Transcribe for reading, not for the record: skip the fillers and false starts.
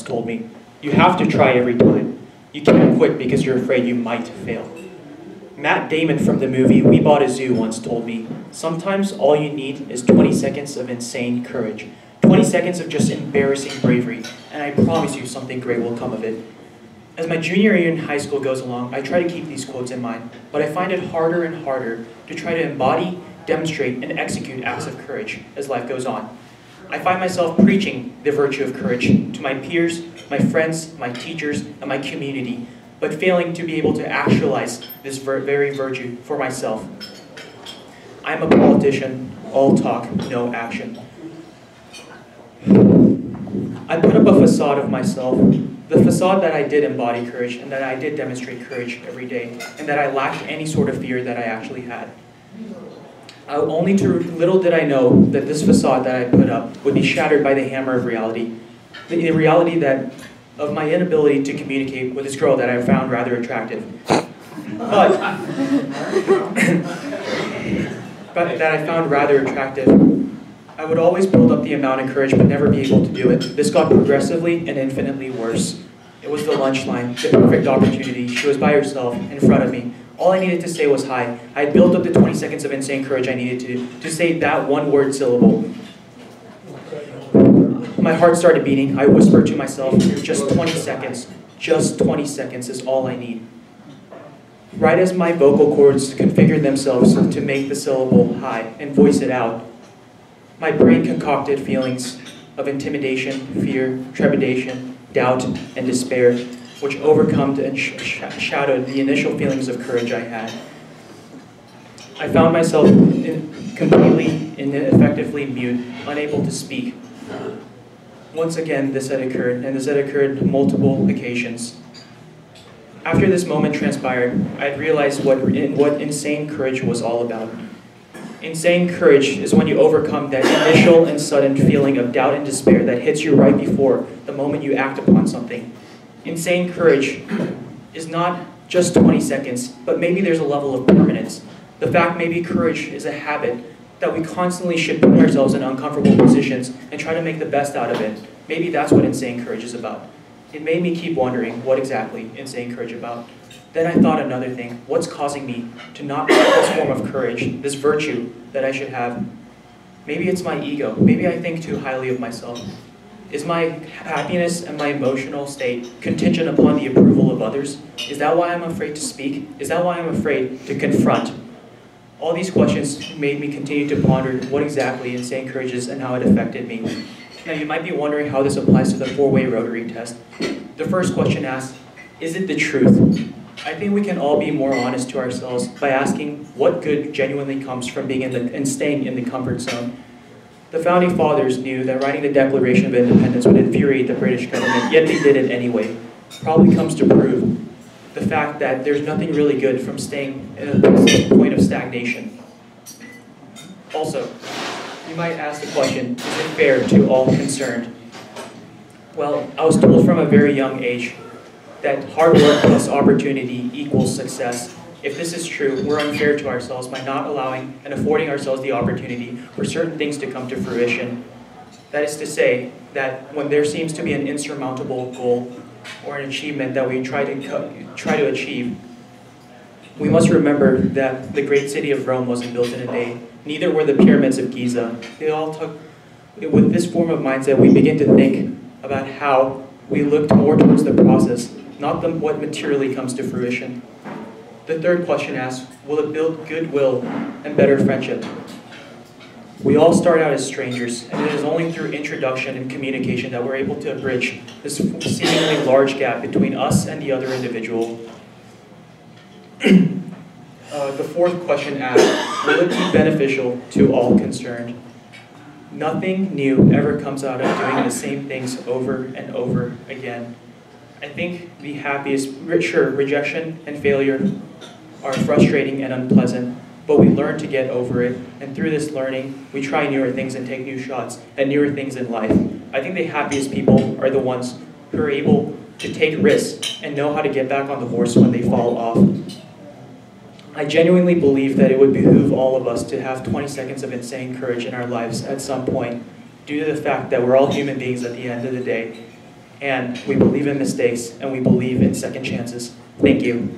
told me, "You have to try every time. You can't quit because you're afraid you might fail." Matt Damon from the movie We Bought a Zoo once told me, "Sometimes all you need is 20 seconds of insane courage. 20 seconds of just embarrassing bravery, and I promise you something great will come of it." As my junior year in high school goes along, I try to keep these quotes in mind, but I find it harder and harder to try to embody, demonstrate, and execute acts of courage as life goes on. I find myself preaching the virtue of courage to my peers, my friends, my teachers, and my community, but failing to be able to actualize this very virtue for myself. I'm a politician, all talk, no action. I put up a facade of myself, the facade that I did embody courage and that I did demonstrate courage every day, and that I lacked any sort of fear that I actually had. Little did I know that this facade that I put up would be shattered by the hammer of reality. The reality of my inability to communicate with this girl that I found rather attractive. But that I found rather attractive. I would always build up the amount of courage but never be able to do it. This got progressively and infinitely worse. It was the lunch line, the perfect opportunity. She was by herself in front of me. All I needed to say was hi. I had built up the 20 seconds of insane courage I needed to say that one word syllable. My heart started beating. I whispered to myself, just 20 seconds. Just 20 seconds is all I need. Right as my vocal cords configured themselves to make the syllable hi and voice it out, my brain concocted feelings of intimidation, fear, trepidation, doubt, and despair, which overcome and shadowed the initial feelings of courage I had. I found myself completely and effectively mute, unable to speak. Once again, this had occurred, and this had occurred multiple occasions. After this moment transpired, I realized what insane courage was all about. Insane courage is when you overcome that initial and sudden feeling of doubt and despair that hits you right before the moment you act upon something. Insane courage is not just 20 seconds, but maybe there's a level of permanence. The fact maybe courage is a habit that we constantly should put ourselves in uncomfortable positions and try to make the best out of it. Maybe that's what insane courage is about. It made me keep wondering what exactly insane courage is about. Then I thought another thing, what's causing me to not have this form of courage, this virtue that I should have? Maybe it's my ego. Maybe I think too highly of myself. Is my happiness and my emotional state contingent upon the approval of others? Is that why I'm afraid to speak? Is that why I'm afraid to confront? All these questions made me continue to ponder what exactly insane courage is and how it affected me. Now you might be wondering how this applies to the four-way Rotary test. The first question asks, is it the truth? I think we can all be more honest to ourselves by asking what good genuinely comes from being and staying in the comfort zone. The Founding Fathers knew that writing the Declaration of Independence would infuriate the British government, yet they did it anyway. Probably comes to prove the fact that there's nothing really good from staying in a point of stagnation. Also, you might ask the question, is it fair to all concerned? Well, I was told from a very young age that hard work plus opportunity equals success. If this is true, we're unfair to ourselves by not allowing and affording ourselves the opportunity for certain things to come to fruition. That is to say, that when there seems to be an insurmountable goal or an achievement that we try to achieve, we must remember that the great city of Rome wasn't built in a day. Neither were the pyramids of Giza. With this form of mindset, we begin to think about how we look more towards the process, not what materially comes to fruition. The third question asks, will it build goodwill and better friendship? We all start out as strangers, and it is only through introduction and communication that we're able to bridge this seemingly large gap between us and the other individual. The fourth question asks, will it be beneficial to all concerned? Nothing new ever comes out of doing the same things over and over again. I think the happiest, sure, rejection and failure are frustrating and unpleasant, but we learn to get over it, and through this learning, we try newer things and take new shots at newer things in life. I think the happiest people are the ones who are able to take risks and know how to get back on the horse when they fall off. I genuinely believe that it would behoove all of us to have 20 seconds of insane courage in our lives at some point, due to the fact that we're all human beings at the end of the day. And we believe in mistakes, and we believe in second chances. Thank you.